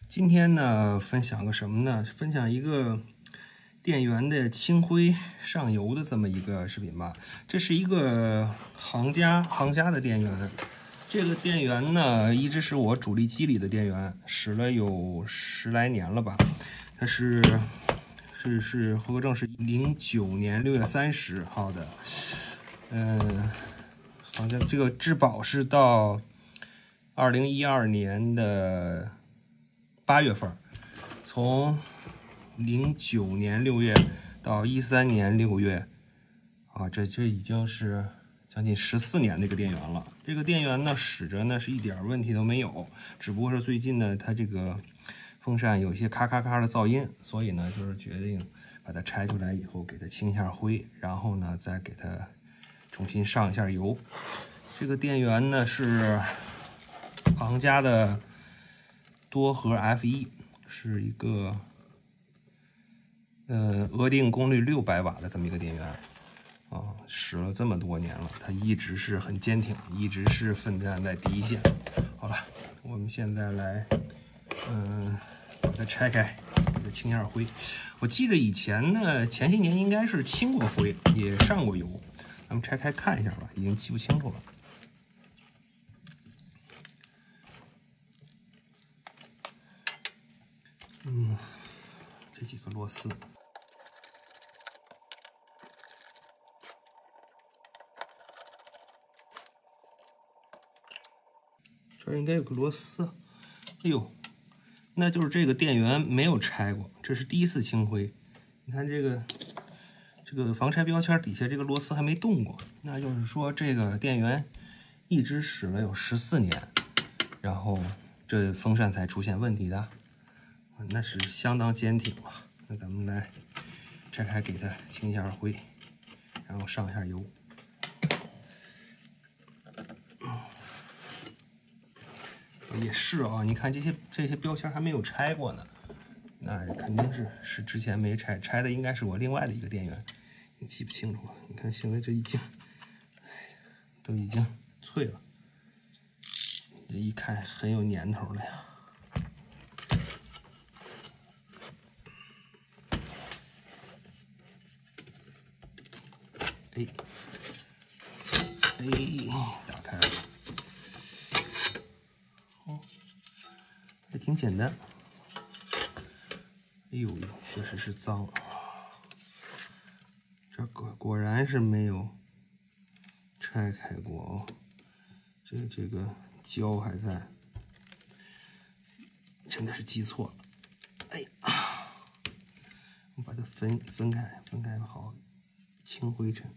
今天呢，分享个什么呢？分享一个电源的清灰上油的这么一个视频吧。这是一个行家的电源，这个电源呢，一直是我主力机里的电源，使了有10来年了吧。它是合格证是09年6月30号的，好像这个质保是到2012年的8月份，从09年6月到13年6月，啊，这已经是将近14年的一个电源了。这个电源呢，使着呢是一点问题都没有，只不过是最近呢，它这个风扇有一些咔咔咔的噪音，所以呢，就是决定把它拆出来以后，给它清一下灰，然后呢，再给它重新上一下油。这个电源呢是行家的多核 F1，是一个额定功率600瓦的这么一个电源啊，使了这么多年了，它一直是很坚挺，一直是奋战在第一线。好了，我们现在来把它拆开，给它清一下灰。我记着以前呢，前些年应该是清过灰，也上过油，咱们拆开看一下吧，已经记不清楚了。这几个螺丝，这儿应该有个螺丝。哎呦，那就是这个电源没有拆过，这是第一次清灰。你看这个防拆标签底下这个螺丝还没动过，那就是说这个电源一直使了有14年，然后这风扇才出现问题的，那是相当坚挺了。那咱们来拆开，给它清一下灰，然后上一下油。也是啊，你看这些标签还没有拆过呢，那肯定是之前没拆，拆的应该是我另外的一个电源，也记不清楚了。你看现在这已经，都已经脆了，这一看很有年头了呀。哎，打开了，哦，还挺简单。哎呦，确实是脏，这果然是没有拆开过哦。这个胶还在，真的是记错了。哎呀，我把它分开好，清灰尘。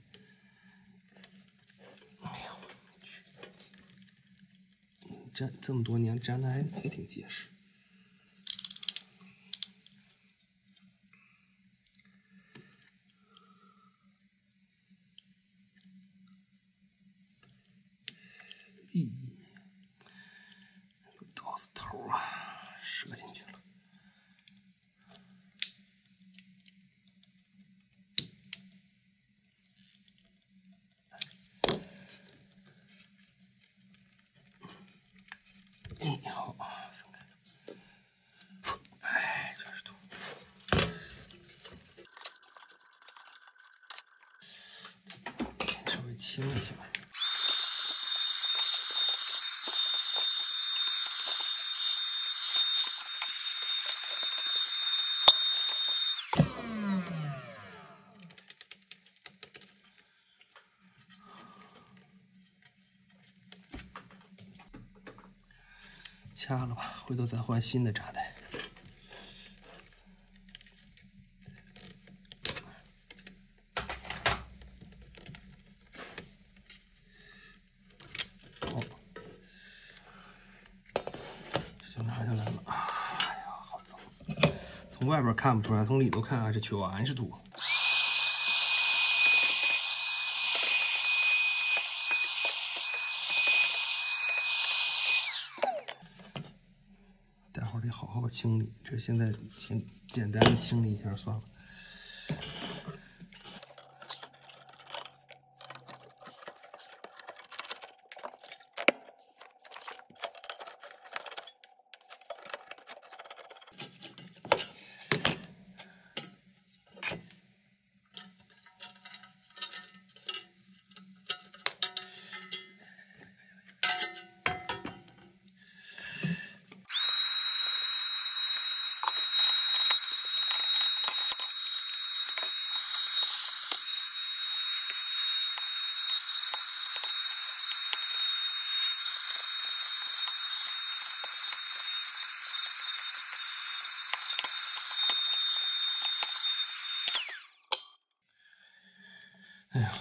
哎呀，我去，粘这么多年，粘的还挺结实。咦，刀子头啊，折进去了。哎，好，分开了。哎，全是土。稍微清一下。掐了吧，回头再换新的扎带。好，就拿下来了。哎呀，好脏！从外边看不出来，从里头看啊，这全是土。待会儿得好好清理，这现在先简单的清理一下算了。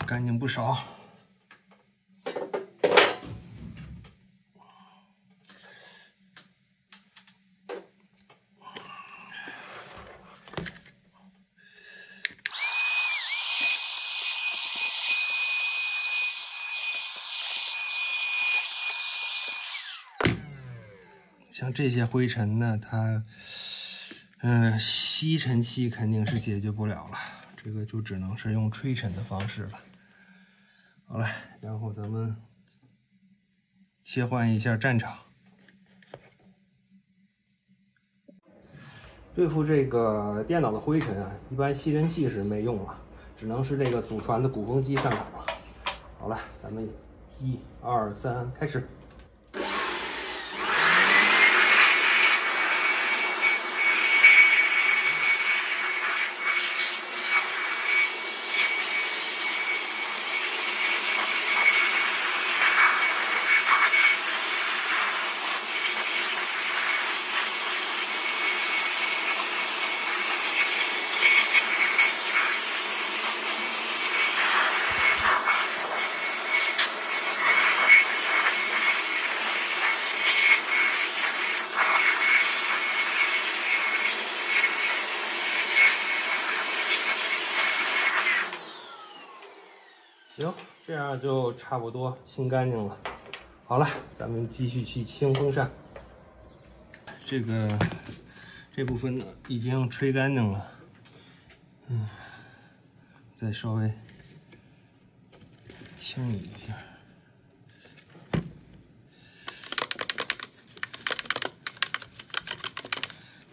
干净不少。像这些灰尘呢，它吸尘器肯定是解决不了了，这个就只能是用吹尘的方式了。好了，然后咱们切换一下战场。对付这个电脑的灰尘啊，一般吸尘器是没用了，只能是这个祖传的鼓风机上场了。好了，咱们1、2、3，开始。行，这样就差不多清干净了。好了，咱们继续去清风扇。这部分呢已经吹干净了，再稍微清理一下。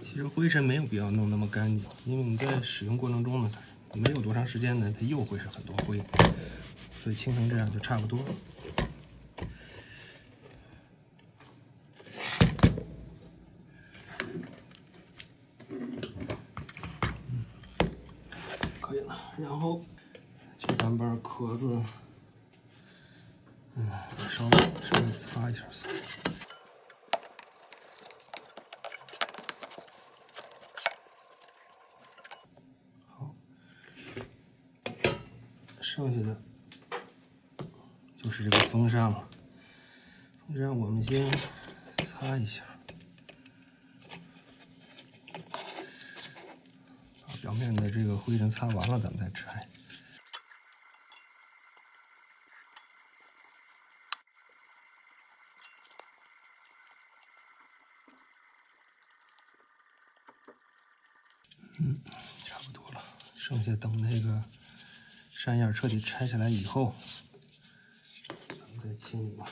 其实灰尘没有必要弄那么干净，因为你在使用过程中呢，没有多长时间呢，它又会是很多灰，所以清成这样就差不多了。可以了，然后这半瓣壳子，稍微擦一下算了。好，剩下的就是这个风扇了。风扇我们先擦一下，把表面的这个灰尘擦完了，咱们再拆。差不多了，剩下等那个扇叶彻底拆下来以后，咱们再清理吧。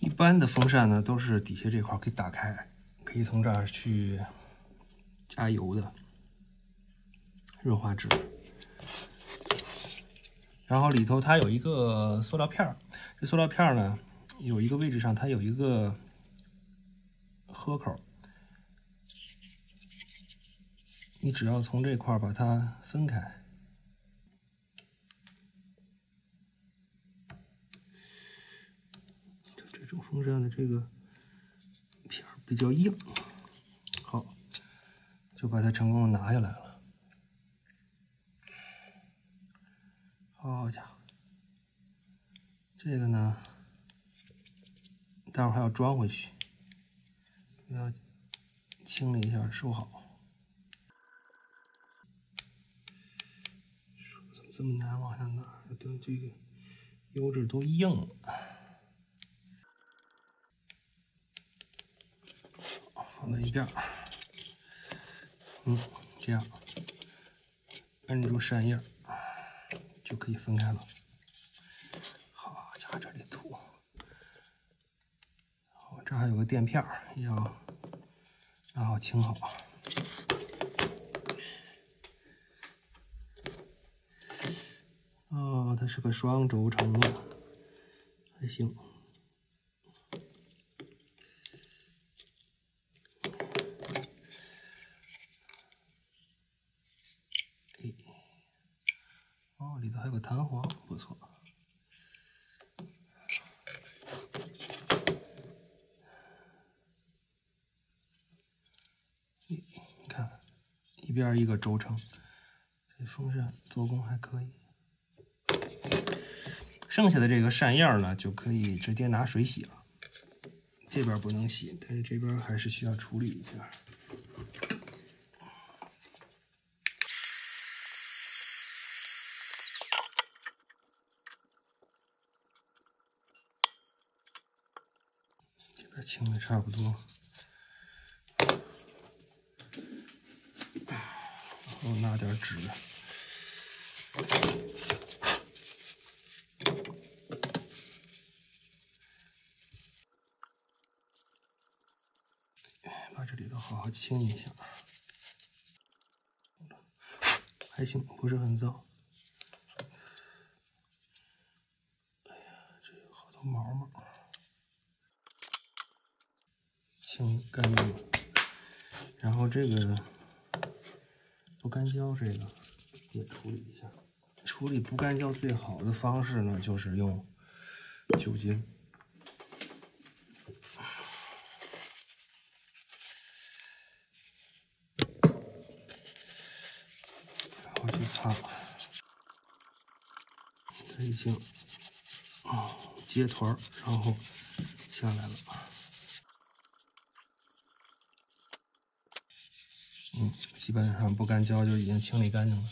一般的风扇呢，都是底下这块可以打开，可以从这儿去加油的润滑质。然后里头它有一个塑料片儿，这塑料片儿呢，有一个位置上它有一个豁口，你只要从这块把它分开，这种风扇的这个片儿比较硬，好，就把它成功的拿下来了。好家伙，这个呢，待会儿还要装回去，要清理一下收好。怎么这么难往下拿？等这个油脂都硬了。放在一边，这样摁住扇叶就可以分开了。好家伙，这里土。好，这还有个垫片要拿好清好。哦，它是个双轴承的，还行。哦，里头还有个弹簧，不错。你看，一边一个轴承，这风扇做工还可以。剩下的这个扇叶呢，就可以直接拿水洗了。这边不能洗，但是这边还是需要处理一下。这边清的差不多，然后拿点纸。把这里头好好清一下，还行，不是很糟。哎呀，这有好多毛毛，清干净了。然后这个不干胶，这个也处理一下。处理不干胶最好的方式呢，就是用酒精。然后去擦，它已经结团，然后下来了。基本上不干胶就已经清理干净了。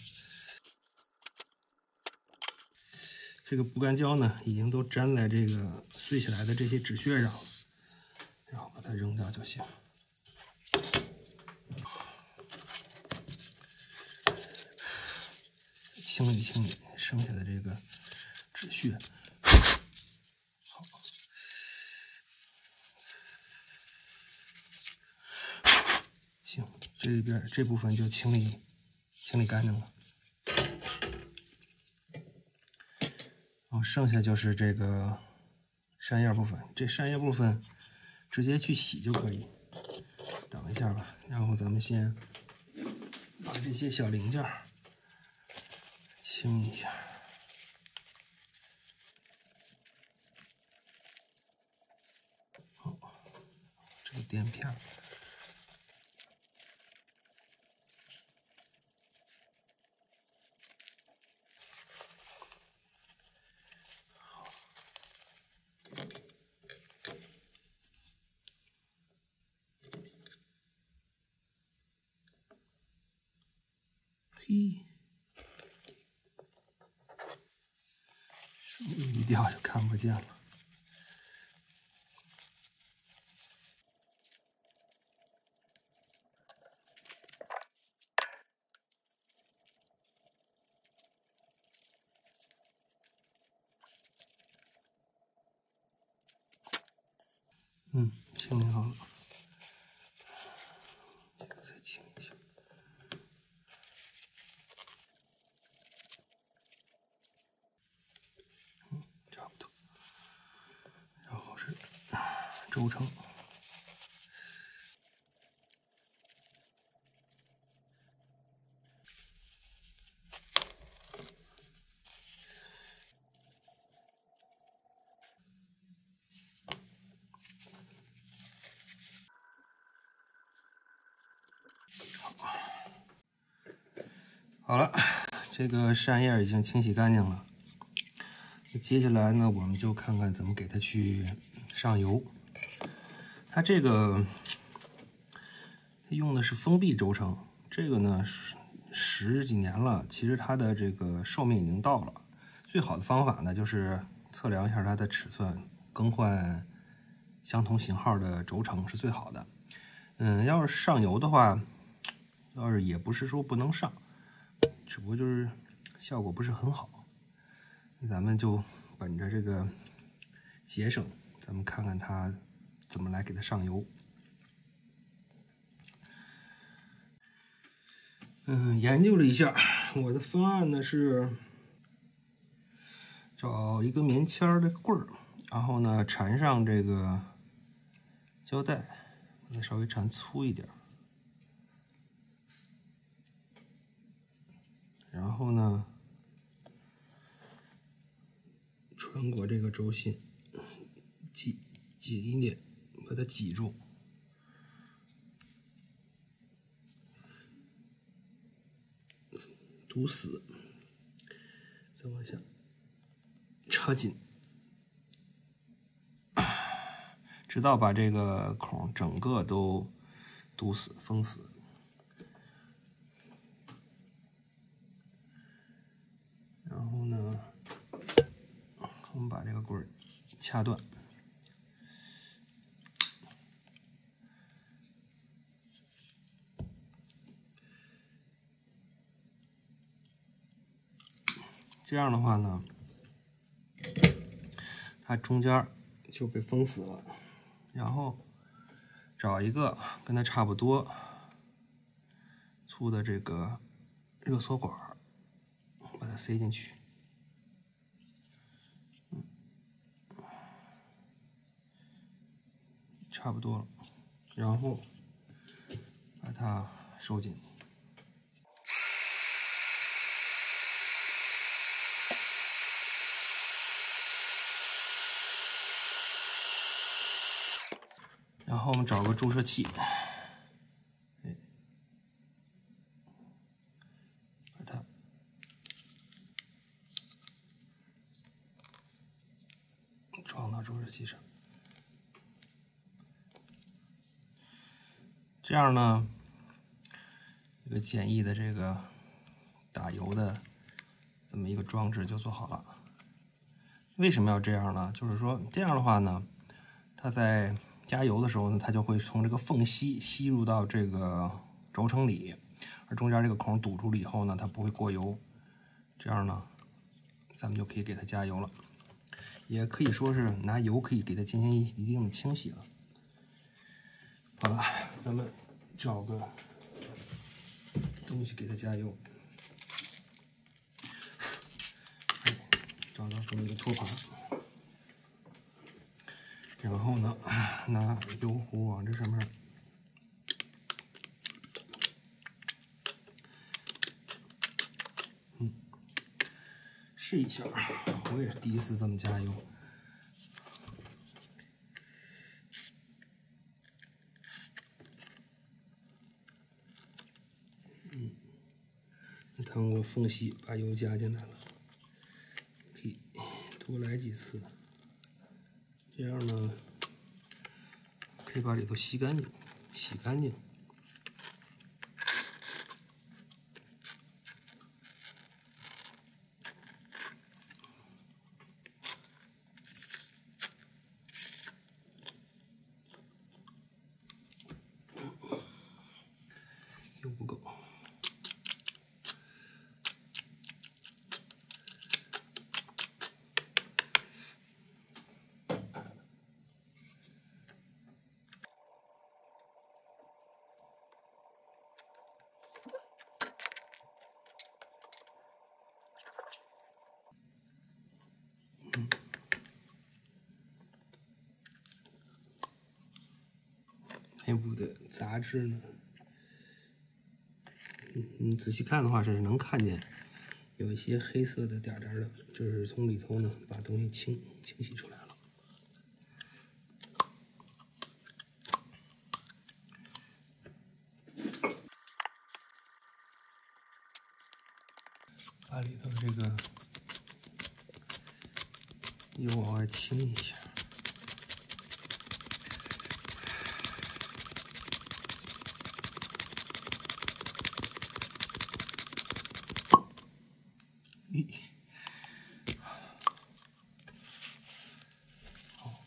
这个不干胶呢，已经都粘在这个碎下来的这些纸屑上了，然后把它扔掉就行。清理清理剩下的这个纸屑。好，行，这边这部分就清理干净了。然后剩下就是这个扇叶部分，这扇叶部分直接去洗就可以。等一下吧，然后咱们先把这些小零件清一下。好，这个垫片。嘿，手一掉就看不见了。清理好了，这个再清一下。差不多。然后是轴承。好了，这个扇叶已经清洗干净了。接下来呢，我们就看看怎么给它去上油。它这个用的是封闭轴承，这个呢十几年了，其实它的这个寿命已经到了。最好的方法呢，就是测量一下它的尺寸，更换相同型号的轴承是最好的。要是上油的话，要是也不是说不能上，只不过就是效果不是很好。咱们就本着这个节省，咱们看看它怎么来给它上油。研究了一下，我的方案呢是找一个棉签的棍儿，然后呢缠上这个胶带，把它稍微缠粗一点，然后呢穿过这个轴心，紧一点，把它挤住。堵死，再往下插紧，直到把这个孔整个都堵死、封死。然后呢，我们把这个棍儿掐断。这样的话呢，它中间就被封死了。然后找一个跟它差不多粗的这个热缩管，把它塞进去。差不多了，然后把它收紧。然后我们找个注射器，把它装到注射器上。这样呢，一个简易的这个打油的这么一个装置就做好了。为什么要这样呢？就是说这样的话呢，它在加油的时候呢，它就会从这个缝隙吸入到这个轴承里，而中间这个孔堵住了以后呢，它不会过油。这样呢，咱们就可以给它加油了，也可以说是拿油可以给它进行一定的清洗了。好了，咱们找个东西给它加油，找到这么一个托盘。然后呢，拿油壶往这上面试一下，我也是第一次这么加油。通过缝隙把油加进来了，可以多来几次。这样呢，可以把里头吸干净、洗干净。油不够。内部的杂质呢，你仔细看的话是能看见有一些黑色的点点的，就是从里头呢把东西清洗出来了。把里头这个油往外清一下。好，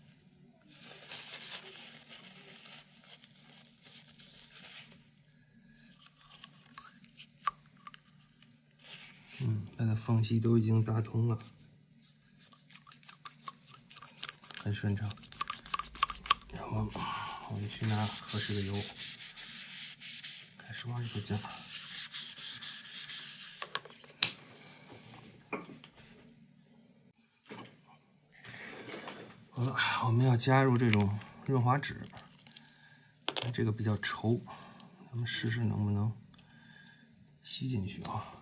它的缝隙都已经打通了，很顺畅。然后我们去拿合适的油，开始往里头加。好了，我们要加入这种润滑脂，这个比较稠，咱们试试能不能吸进去啊。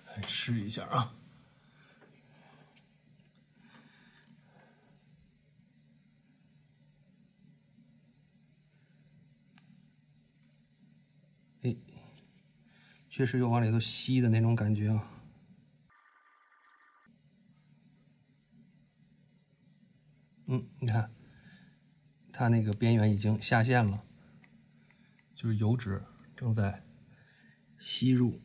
来试一下啊。哎，确实有往里头吸的那种感觉啊。你看，它那个边缘已经下线了，就是油脂正在吸入。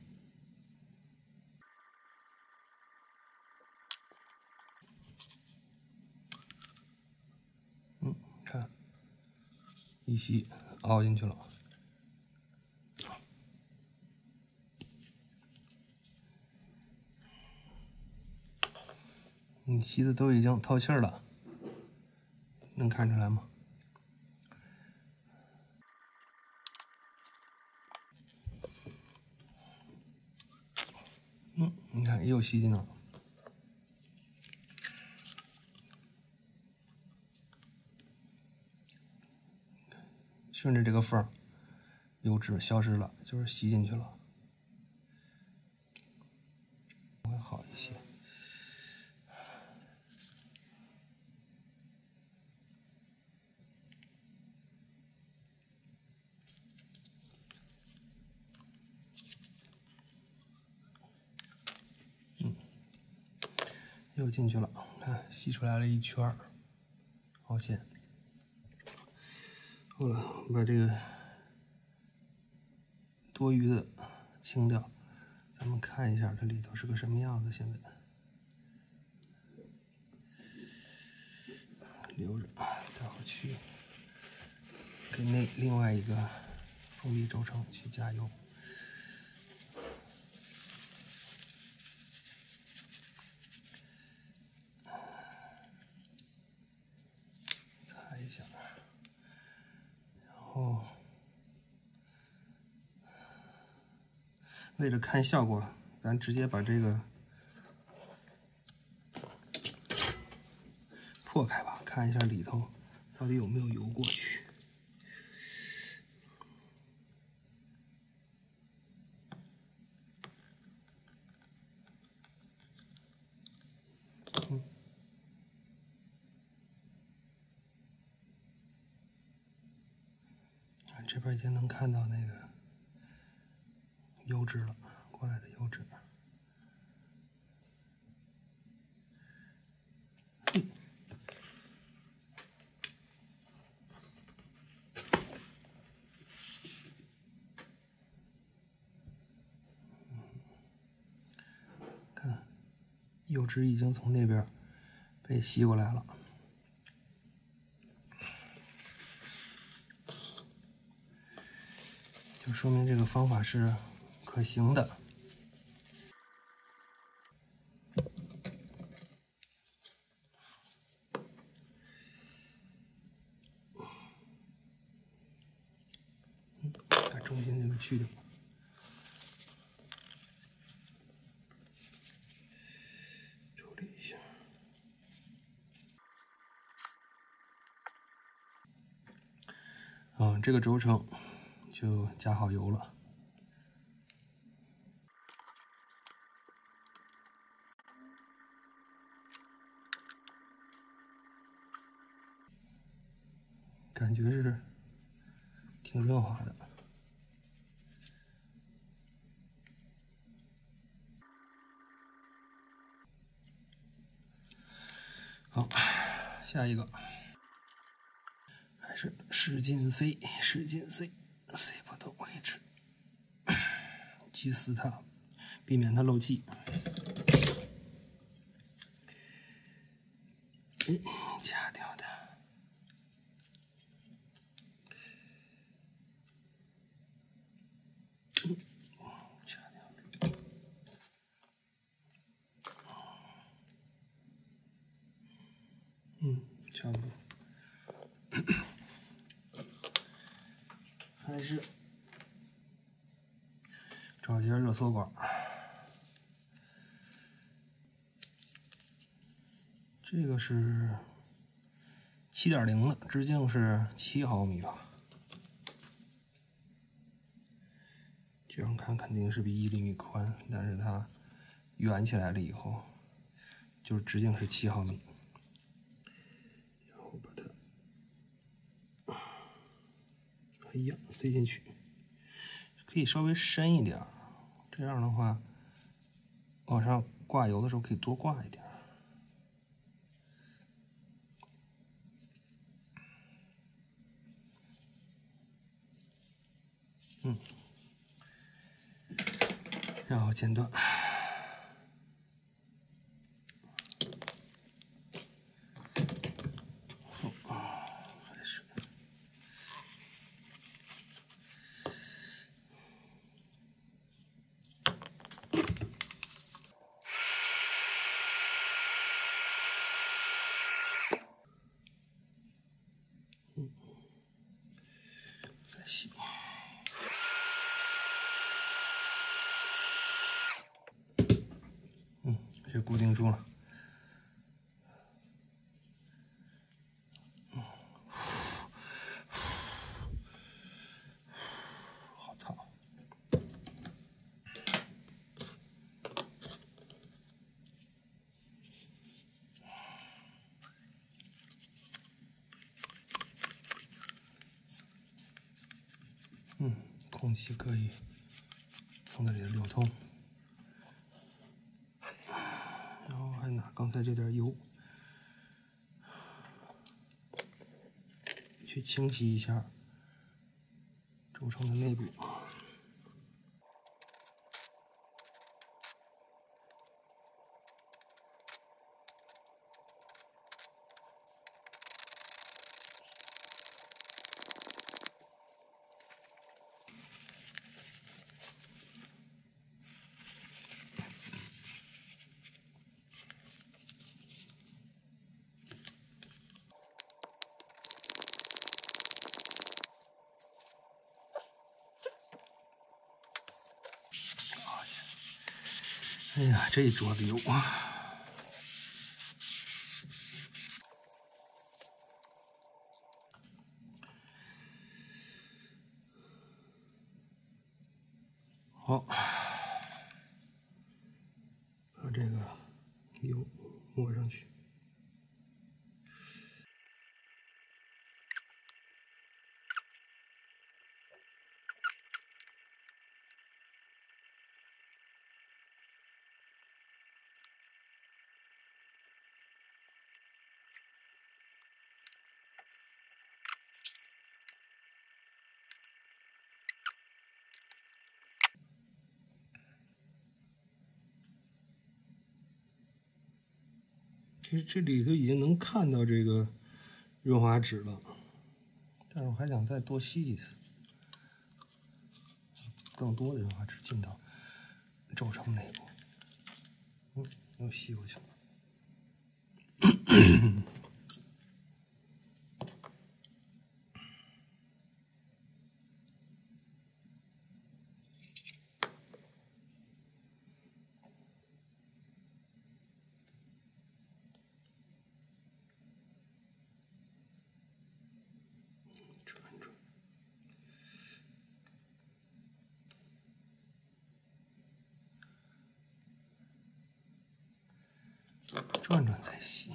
看，一吸凹进去了。吸的都已经透气了，能看出来吗？你看又吸进了。顺着这个缝，油脂消失了，就是吸进去了，会好一些。又进去了，看吸出来了一圈凹陷。好了，把这个多余的清掉，咱们看一下这里头是个什么样子。现在留着，待会儿去给另外一个封闭轴承去加油。擦一下，然后为了看效果，咱直接把这个破开吧，看一下里头到底有没有油过去。这边已经能看到那个油脂了，过来的油脂。看，油脂已经从那边被吸过来了。就说明这个方法是可行的。把中间这个去掉。处理一下。这个轴承就加好油了。感觉是挺润滑的。好，下一个还是使劲塞，使劲塞，塞不动为止，挤死它，避免它漏气。掐掉它。掐掉它。差不多。还是找一下热缩管。这个是7.0的，直径是7毫米吧。这样看肯定是比1厘米宽，但是它圆起来了以后，就是直径是7毫米。然后把它一样塞进去，可以稍微深一点，这样的话，往上挂油的时候可以多挂一点。然后剪断。还是。再洗。这固定住了。好烫。空气可以从这里流通。然后还拿刚才这点油去清洗一下轴承的内部。哎呀，这一桌子油啊！好，把这个油抹上去。其实这里头已经能看到这个润滑脂了，但是我还想再多吸几次，更多的润滑脂进到轴承内部。又吸过去了。转转再吸，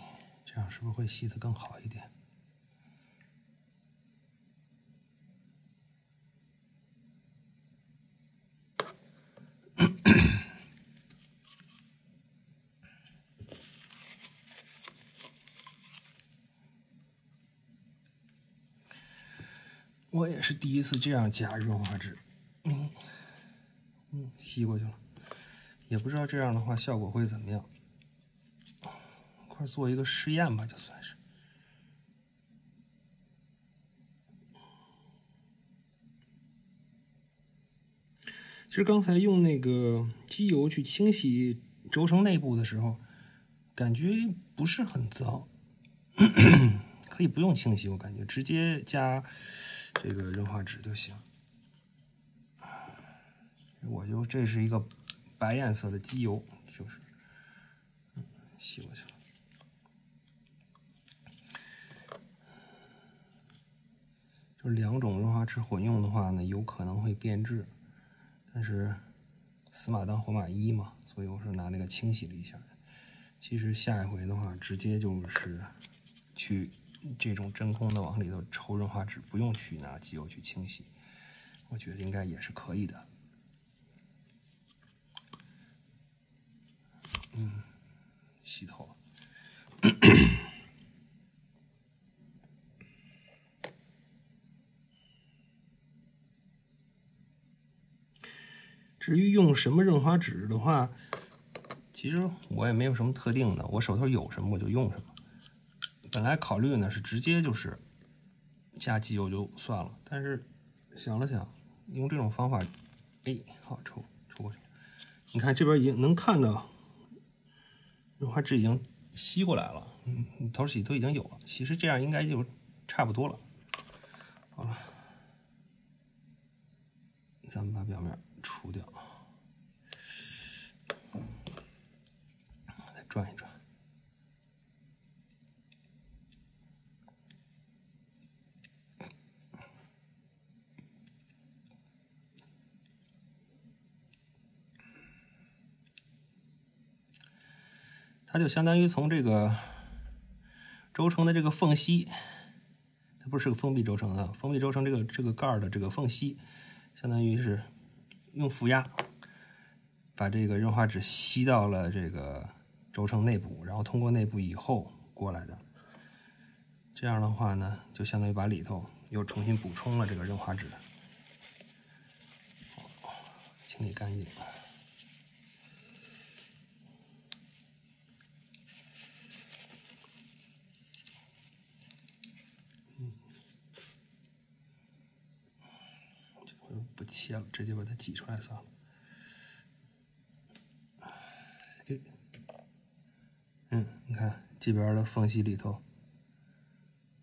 这样是不是会吸得更好一点？我也是第一次这样加润滑脂，吸过去了，也不知道这样的话效果会怎么样。一块做一个试验吧，就算是。其实刚才用那个机油去清洗轴承内部的时候，感觉不是很脏，可以不用清洗，我感觉直接加这个润滑脂就行。这是一个白颜色的机油，就是吸过去了。就两种润滑脂混用的话呢，有可能会变质，但是死马当活马医嘛，所以我是拿那个清洗了一下。其实下一回的话，直接就是去这种真空的往里头抽润滑脂，不用去拿机油去清洗，我觉得应该也是可以的。洗头。至于用什么润滑脂的话，其实我也没有什么特定的，我手头有什么我就用什么。本来考虑呢是直接就是加机油就算了，但是想了想，用这种方法，哎，好抽过去。你看这边已经能看到润滑脂已经吸过来了，头洗都已经有了。其实这样应该就差不多了。好了，咱们把表面除掉，再转一转。它就相当于从这个轴承的这个缝隙，它不是个封闭轴承啊，封闭轴承这个盖的这个缝隙，相当于是用负压把这个润滑脂吸到了这个轴承内部，然后通过内部以后过来的。这样的话呢，就相当于把里头又重新补充了这个润滑脂，清理干净。不切了，直接把它挤出来算了。你看这边的缝隙里头，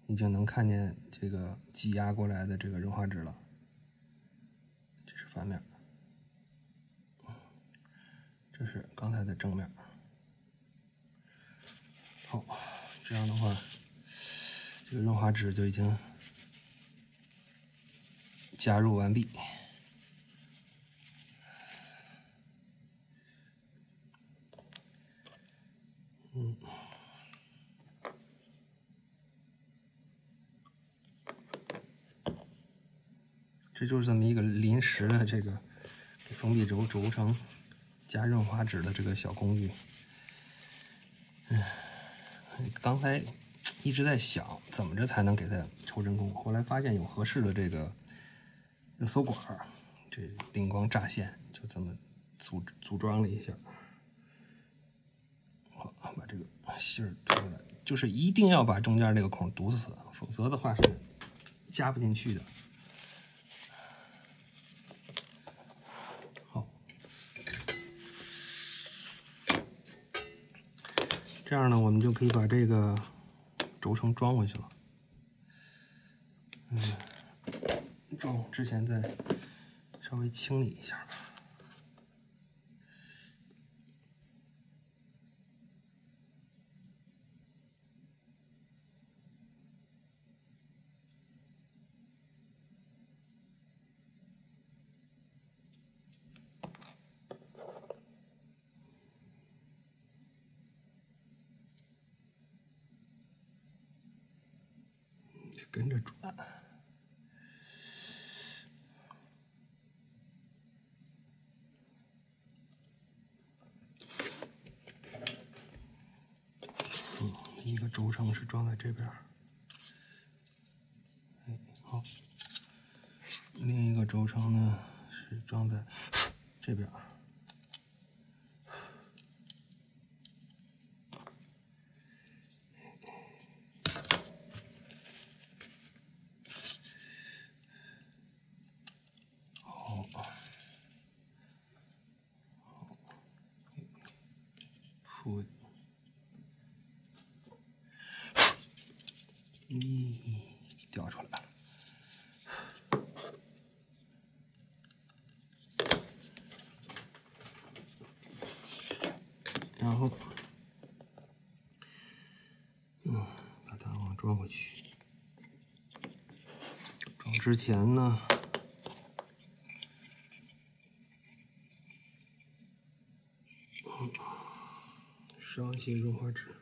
已经能看见这个挤压过来的这个润滑脂了。这是反面，这是刚才的正面。好，这样的话，这个润滑脂就已经加入完毕。这就是这么一个临时的这个给封闭轴承加润滑脂的这个小工具。刚才一直在想怎么着才能给它抽真空，后来发现有合适的这个热缩管，这灵光乍现，就这么组装了一下。好，把这个芯儿推出来，就是一定要把中间这个孔堵死，否则的话是加不进去的。好，这样呢，我们就可以把这个轴承装回去了。装之前再稍微清理一下吧。跟着转。一个轴承是装在这边，好，另一个轴承呢是装在这边。复掉出来了。然后，把它往装回去。装之前呢，上一些润滑脂。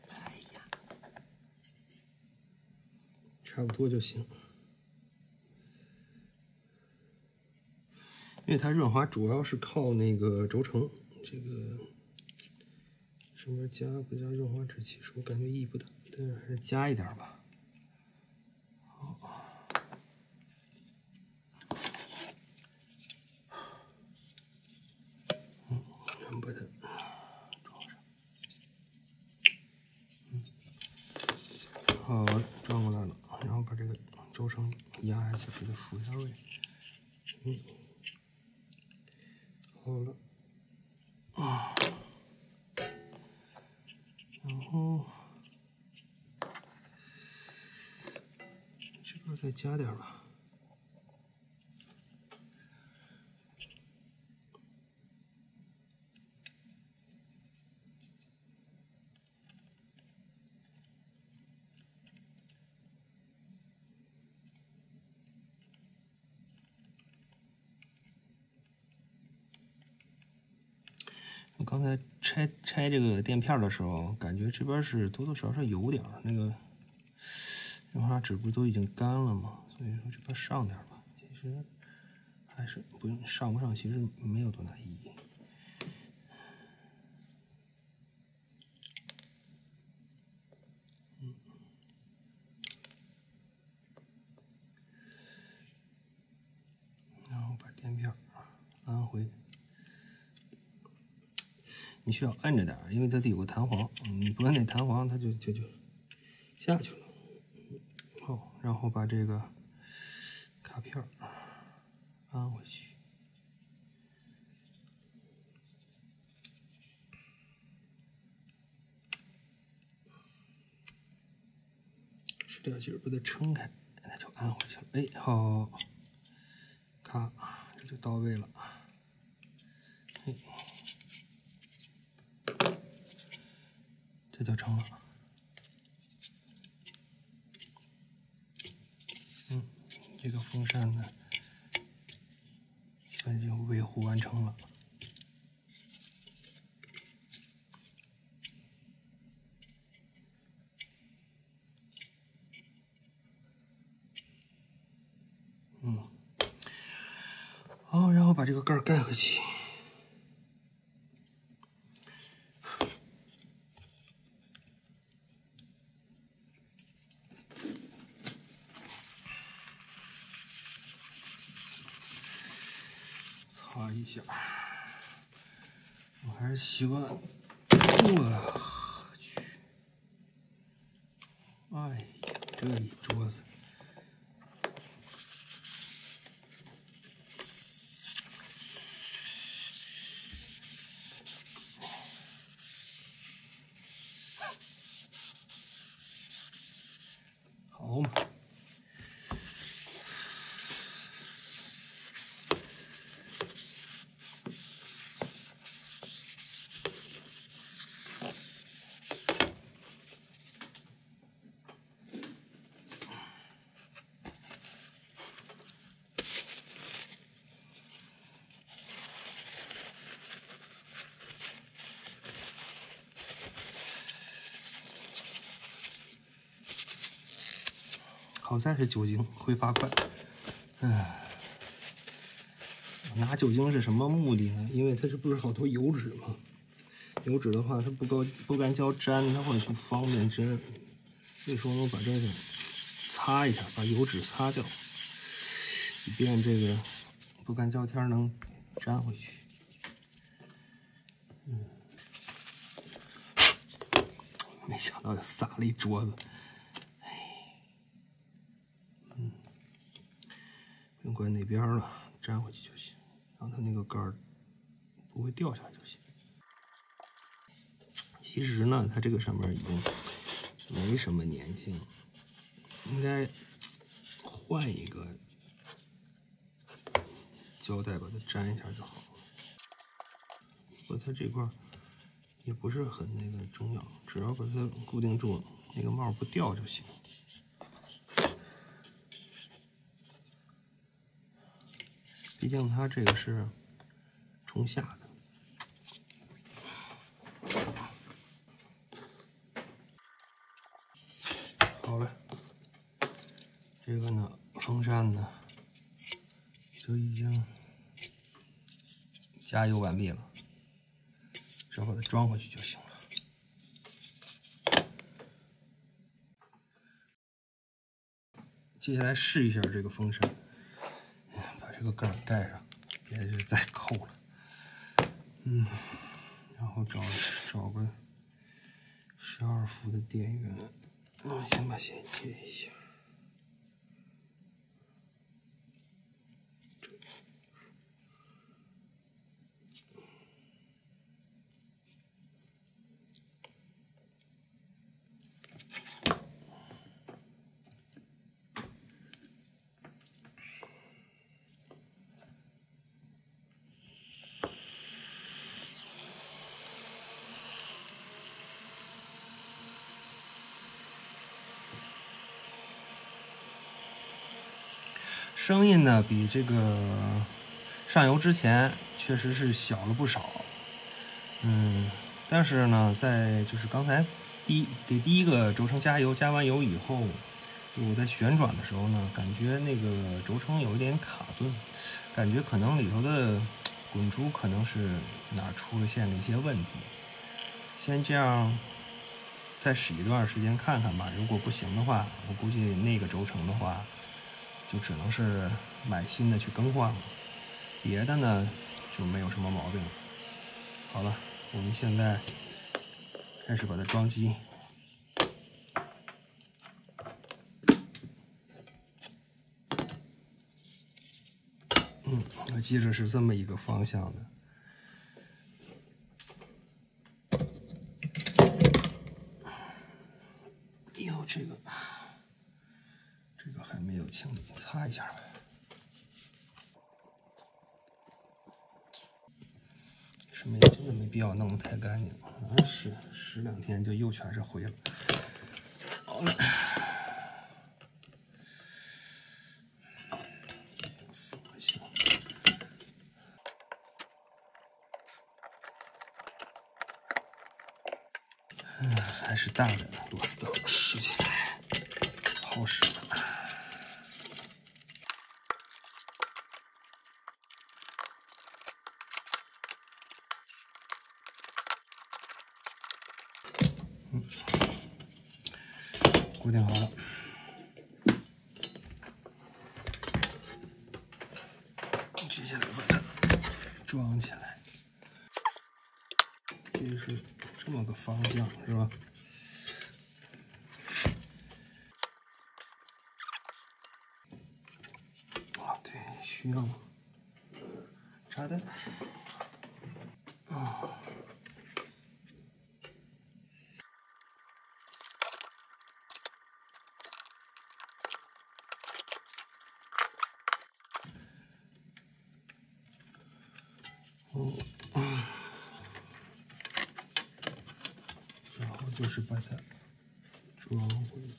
哎呀，差不多就行。因为它润滑主要是靠那个轴承，这个上面加不加润滑质，其实我感觉意义不大，但是还是加一点吧。好，然后把它装上。好，转过来了，然后把这个轴承压下去，给它复一下位。好了。然后这边再加点吧。我刚才拆这个垫片的时候，感觉这边是多多少少有点那个润滑质不都已经干了吗？所以说这边上点吧。其实还是不用上不上，其实没有多大意义。然后把垫片安回。你需要按着点，因为它得有个弹簧，你不按那弹簧，它就下去了。好，然后把这个卡片安回去。使点劲把它撑开，它就安回去了。哎，好，咔，这就到位了。哎，这就成了。这个风扇呢，基本就维护完成了。好，然后把这个盖盖回去。擦一下，我还是习惯。我去，哎呀，这一桌子。好嘛。好在是酒精挥发快。拿酒精是什么目的呢？因为它这不是好多油脂吗？油脂的话，它不干胶粘，它会不方便粘。所以说我把这个擦一下，把油脂擦掉，以便这个不干胶贴能粘回去。没想到撒了一桌子。不用管哪边了，粘回去就行，让它那个盖儿不会掉下来就行。其实呢，它这个上面已经没什么粘性，应该换一个胶带把它粘一下就好了。不过它这块也不是很那个重要，只要把它固定住，那个帽不掉就行。毕竟它这个是冲下的。好了，这个呢，风扇呢就已经加油完毕了，只要把它装回去就行了。接下来试一下这个风扇，把这个盖儿盖上，别是再扣了。然后找个12伏的电源，先把线接一下。声音呢，比这个上油之前确实是小了不少，但是呢，在就是刚才第一个轴承加完油以后，我在旋转的时候呢，感觉那个轴承有一点卡顿，感觉可能里头的滚珠可能是哪出现了一些问题。先这样再使一段时间看看吧，如果不行的话，我估计那个轴承的话，就只能是买新的去更换了，别的呢就没有什么毛病了。好了，我们现在开始把它装机。我记着是这么一个方向的。哟，这个还没有清理，擦一下吧。真的没必要弄得太干净，使2天就又全是灰了。好了，锁一下。还是大的螺丝刀使起来好使了。固定好了，接下来把它装起来。这是这么个方向，是吧？啊，对，需要插带。然后就是把它装回去。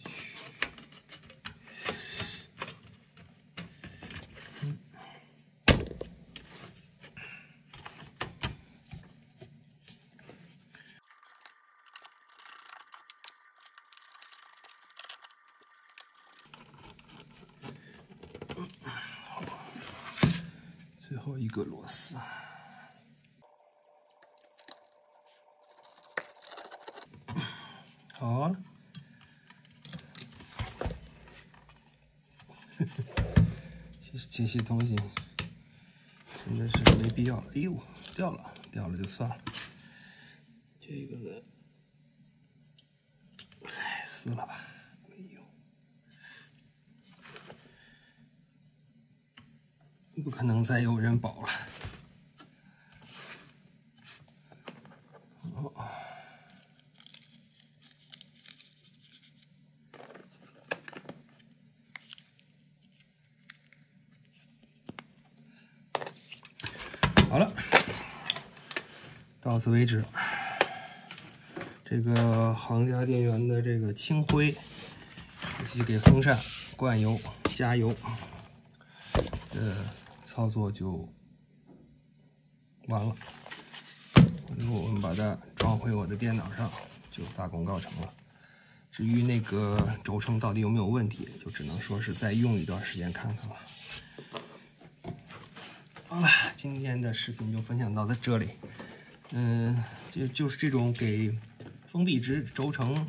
最后一个螺丝。好了，其实这些东西真的是没必要了。哎呦，掉了就算了。这个呢，撕了吧。哎呦，不可能再有人保了。好了，到此为止。这个行家电源的这个清灰，以及给风扇灌油、加油操作就完了。我们把它装回我的电脑上，就大功告成了。至于那个轴承到底有没有问题，就只能说是再用一段时间看看了。好了，今天的视频就分享到这里。就是这种给封闭值轴承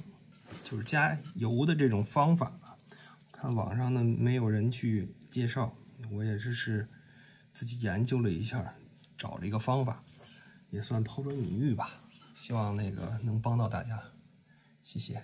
就是加油的这种方法吧，看网上呢没有人去介绍，我也是自己研究了一下，找了一个方法，也算抛砖引玉吧。希望那个能帮到大家，谢谢。